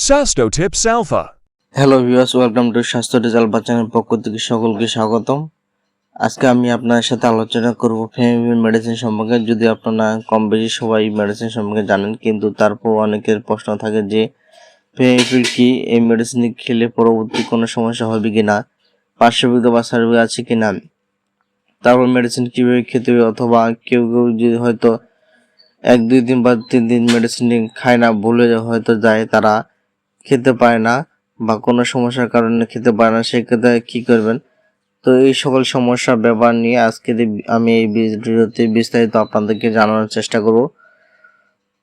Sasto Tips Alpha. Hello viewers, welcome to স্বাস্থ্য result বাচ্চানের পক্ষ থেকে সকলকে স্বাগতম। আজকে আমি আপনার সাথে আলোচনা করব ফেমিবিল মেডিসিন সম্পর্কে। যদি আপনারা কম বেশি সবাই মেডিসিন সম্পর্কে জানেন, কিন্তু তারপর অনেকের প্রশ্ন থাকে যে ফেমিবিল কি, এই মেডিসিন খেলে পরবর্তী কোনো সমস্যা হবে কি না, পার্শ্ববিক্রিয়া বা সাইড এফেক্ট আছে কি না, তারপর মেডিসিন কীভাবে খেতে হবে, অথবা কেউ কেউ যদি হয়তো 1-2 দিন বা 3 দিন মেডিসিন খায় না, ভুলে হয়তো যায়, তারা খেতে পারে না বা কোনো সমস্যার কারণে খেতে পারে না, সেক্ষেত্রে কী করবেন। তো এই সকল সমস্যার ব্যাপার নিয়ে আজকে আমি এই ভিডিওতে বিস্তারিত আপনাদেরকে জানানোর চেষ্টা করব।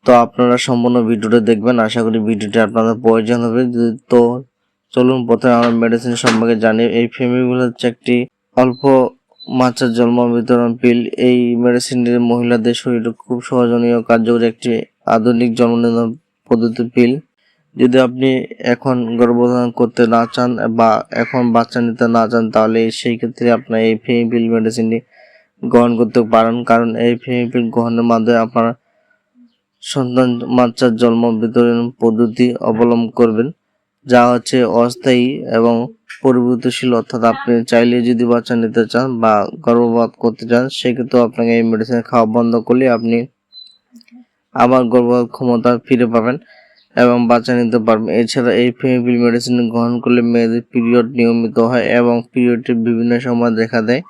তো আপনারা সম্পূর্ণ ভিডিওটা দেখবেন, আশা করি ভিডিওটি আপনাদের প্রয়োজন হবে। তো চলুন প্রথমে আমরা মেডিসিন সম্পর্কে জানি। এই ফেমিবিল হচ্ছে একটি অল্প মাত্রার জন্ম বিতরণ পিল। এই মেডিসিনটি মহিলাদের শরীরে খুব সহজনীয় কার্যকরী একটি আধুনিক জন্ম নিয়ন্ত্রণ পদ্ধতি পিল। যদি আপনি এখন গর্ভধারণ করতে না চান বা এখন বাচ্চা নিতে না চান, তাহলে সেই ক্ষেত্রে আপনার এই ফেমিবিল মেডিসিনটি গ্রহণ করতে পারেন, কারণ এই ফেমিবিল গ্রহণের মাধ্যমে আপনার সন্তান মাত্রার জন্ম বিতরণ পদ্ধতি অবলম্বন করবেন, যা হচ্ছে অস্থায়ী এবং পরিবর্তনশীল। অর্থাৎ আপনি চাইলে যদি বাচ্চা নিতে চান বা গর্ভপাত করতে চান, সেক্ষেত্রে আপনাকে এই মেডিসিন খাওয়া বন্ধ করলে আপনি আবার গর্ভপাত ক্ষমতা ফিরে পাবেন এবং বাচ্চা নিতে পারবেন। এছাড়া এই ফেমিবিল মেডিসিন গ্রহণ করলে মেয়েদের পিরিয়ড নিয়মিত হয় এবং পিরিয়ডটি বিভিন্ন সময় দেখা দেয়,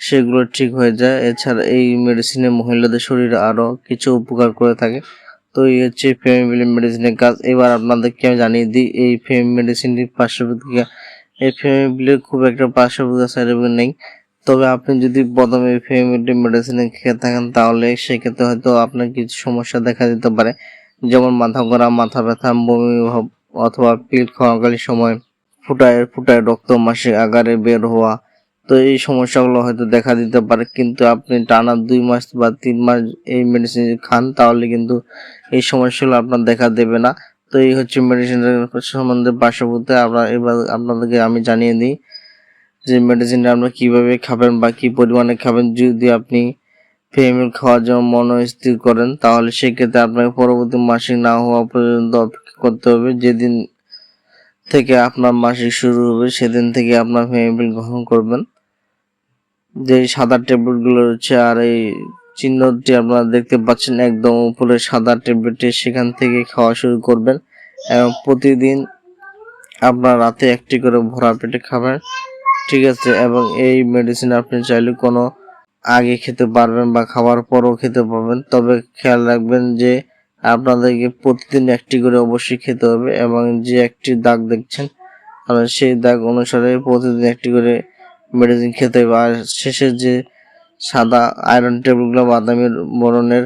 সেগুলো ঠিক হয়ে যায়। এছাড়া এই মেডিসিনে মহিলাদের শরীরে আরও কিছু উপকার করে থাকে। তো এই হচ্ছে ফেমিবিল মেডিসিনের কাজ। এবার আপনাদেরকে আমি জানিয়ে দিই এই মেডিসিনটির পার্শ্বপ্রতিক্রিয়া। এই ফেমিবিলের খুব একটা পার্শ্বপ্রতিক্রিয়া সাইড এফেক্ট নেই, তবে আপনি যদি প্রথমে ফেমিবিল মেডিসিন খেয়ে থাকেন, তাহলে সেক্ষেত্রে হয়তো আপনার কিছু সমস্যা দেখা দিতে পারে, যেমন মাথা ঘোরা, মাথা ব্যথা, বমি ভাব, অথবা পিল খাওয়াকালীন সময় ফুটায় ফুটায় রক্ত মাসিক আকারে বের হওয়া। তো এই সমস্যাগুলো হয়তো দেখা দিতে পারে, কিন্তু আপনি টানা 2 মাস বা 3 মাস এই মেডিসিন খান, তাহলে কিন্তু এই সমস্যাগুলো আপনার দেখা দেবে না। তো এই হচ্ছে মেডিসিনের সম্বন্ধে পার্শ্বপ্রতিক্রিয়া। এবার আপনাদেরকে আমি জানিয়ে দিই যে মেডিসিনটা আপনারা কীভাবে খাবেন বা কী পরিমাণে খাবেন। যদি আপনি ফেমিবিল খাওয়ার জন্য মনস্থির করেন, তাহলে সেক্ষেত্রে আপনাকে পরবর্তী মাসিক না হওয়া পর্যন্ত অপেক্ষা করতে হবে। যেদিন থেকে আপনার মাসিক শুরু হবে, সেদিন থেকে আপনার ফেমিবিল গ্রহণ করবেন। যে সাদা ট্যাবলেটগুলো রয়েছে, আর এই চিহ্নটি আপনারা দেখতে পাচ্ছেন একদম উপরে সাদা ট্যাবলেটটি, সেখান থেকে খাওয়া শুরু করবেন এবং প্রতিদিন আপনার রাতে একটি করে ভরা পেটে খাবেন, ঠিক আছে। এবং এই মেডিসিন আপনি চাইলে কোনো আগে খেতে পারবেন বা খাওয়ার পরও খেতে পারবেন, তবে খেয়াল রাখবেন যে আপনাদেরকে প্রতিদিন একটি করে অবশ্যই খেতে হবে এবং যে একটি দাগ দেখছেন সেই দাগ অনুসারে প্রতিদিন একটি করে মেডিসিন খেতে হবে। আর শেষে যে সাদা আয়রন ট্যাবলেটগুলো বাদামি বরণের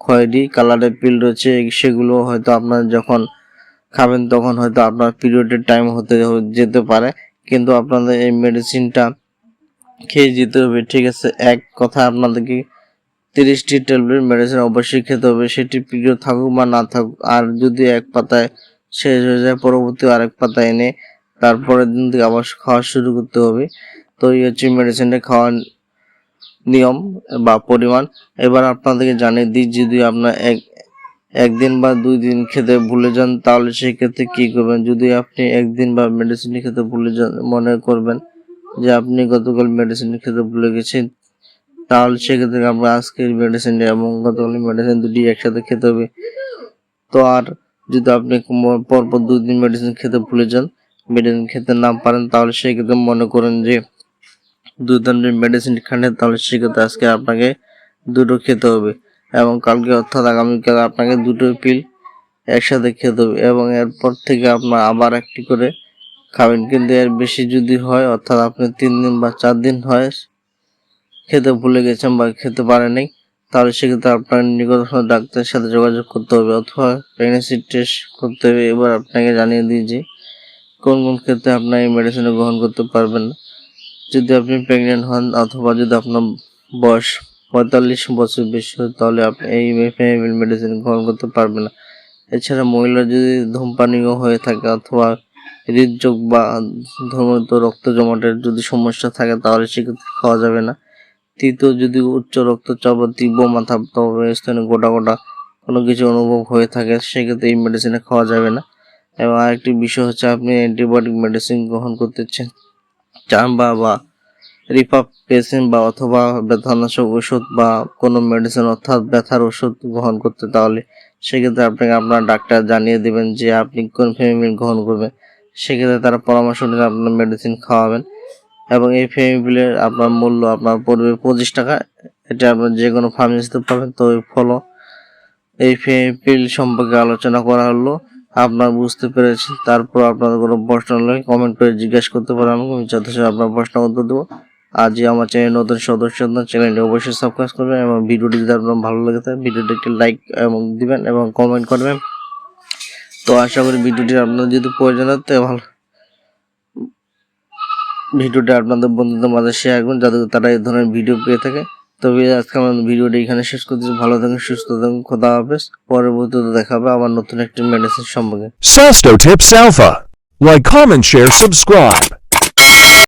খয়েরি কালারের পিল রয়েছে, সেগুলো হয়তো আপনার যখন খাবেন তখন হয়তো আপনার পিরিয়ডের টাইম হতে যেতে পারে, কিন্তু আপনাদের এই মেডিসিনটা খেয়ে যেতে হবে, ঠিক আছে। এক কথা আপনাদেরকে 30টি ট্যাবলেট মেডিসিন অবশ্যই খেতে হবে, সেটি পিরিয়ড থাকুক বা না থাকুক। আর যদি এক পাতায় শেষ হয়ে যায়, পরবর্তী আরেক পাতায় এনে তারপরের দিন থেকে আবার খাওয়া শুরু করতে হবে। তো এই হচ্ছে মেডিসিনটা খাওয়ার নিয়ম বা পরিমাণ। এবার আপনাদেরকে জানিয়ে দিই, যদি আপনার একদিন বা 2 দিন খেতে ভুলে যান, তাহলে সেক্ষেত্রে কী করবেন। যদি আপনি একদিন বা মেডিসিন খেতে ভুলে যান, মনে করবেন যে আপনি গতকাল মেডিসিন খেতে ভুলে গেছেন, তাহলে সেক্ষেত্রে আপনার আজকের মেডিসিন এবং গতকাল মেডিসিন দুটি একসাথে খেতে হবে। তো আর যদি আপনি পরপর 2 দিন মেডিসিন খেতে ভুলে যান, মেডিসিন খেতে না পারেন, তাহলে সেক্ষেত্রে মনে করেন যে 2 দিন মেডিসিন খান, তাহলে সেক্ষেত্রে আজকে আপনাকে 2টো খেতে হবে এবং কালকে অর্থাৎ আগামীকাল আপনাকে 2টো পিল একসাথে খেতে হবে এবং এরপর থেকে আপনার আবার একটি করে খাবেন। কিন্তু এর বেশি যদি হয়, অর্থাৎ আপনি 3 দিন বা 4 দিন হয় খেতে ভুলে গেছেন বা খেতে পারেননি, তাহলে সেক্ষেত্রে আপনার নিকটস্থ ডাক্তারের সাথে যোগাযোগ করতে হবে অথবা প্রেগন্যান্সি টেস্ট করতে হবে। এবার আপনাকে জানিয়ে দিই যে কোন কোন ক্ষেত্রে আপনার এই মেডিসিন গ্রহণ করতে পারবেন না। যদি আপনি প্রেগনেন্ট হন অথবা যদি আপনার বয়স 45 বছর বেশি হয়, তাহলে আপনি এই ফেমিবিল মেডিসিন গ্রহণ করতে পারবেন না। এছাড়া মহিলা যদি ধূমপানীয় হয়ে থাকে অথবা হৃদরোগ বা ধর্মত রক্ত জমাটের যদি সমস্যা থাকে, তাহলে সেক্ষেত্রে খাওয়া যাবে না। তৃতীয়, যদি উচ্চ রক্তচাপ বা তীব্র মাথা স্থানে গোটা গোটা কোনো কিছু অনুভব হয়ে থাকে, সেক্ষেত্রে এই মেডিসিনে খাওয়া যাবে না। এবং আরেকটি বিষয় হচ্ছে আপনি অ্যান্টিবায়োটিক মেডিসিন গ্রহণ করতে চান বা রিপাপেসিন বা অথবা ব্যথানাশক ওষুধ বা কোনো মেডিসিন অর্থাৎ ব্যথার ওষুধ গ্রহণ করতে, তাহলে সেক্ষেত্রে আপনাকে আপনার ডাক্তার জানিয়ে দেবেন যে আপনি কোন ফেমিবিল গ্রহণ করবেন। সেক্ষেত্রে তারা পরামর্শ নিয়ে আপনার মেডিসিন খাওয়াবেন এবং এই ফেমিবিলের আপনার মূল্য আপনার পড়বে 25 টাকা। এটা আপনার যে কোনো ফার্মেসিতে পাবেন। তো ফলো এই ফেমিবিল সম্পর্কে আলোচনা করা হলো, আপনার বুঝতে পেরেছি। তারপর আপনাদের কোনো প্রশ্ন হলে কমেন্ট করে জিজ্ঞাসা করতে পারেন, আমি যথেষ্ট আপনার প্রশ্ন উত্তর দেবো। আজই আমার চ্যানেল নতুন সদস্য, চ্যানেলটি অবশ্যই সাবস্ক্রাইব করবেন এবং ভিডিওটি যদি আপনার ভালো লাগে থাকে ভিডিওটি একটি লাইক এবং দিবেন এবং কমেন্ট করবেন। তো আশা করি ভিডিওটি আপনার যদি প্রয়োজন হয় তো ভালো ভিডিওটি আপনাদের বন্ধুদের মাঝে শেয়ার করুন যাতে তারা এই ধরনের ভিডিও পেয়ে থাকে। তবে আজকে আমার ভিডিওটি এখানে শেষ করতেছি। ভালো থাকুন, সুস্থ থাকুন, খোদা হাফেজ। পরবর্তীতে দেখা হবে আবার নতুন একটি মেডিসিন সম্পর্কে। Sasto Tips Alpha. Like, comment, share, subscribe.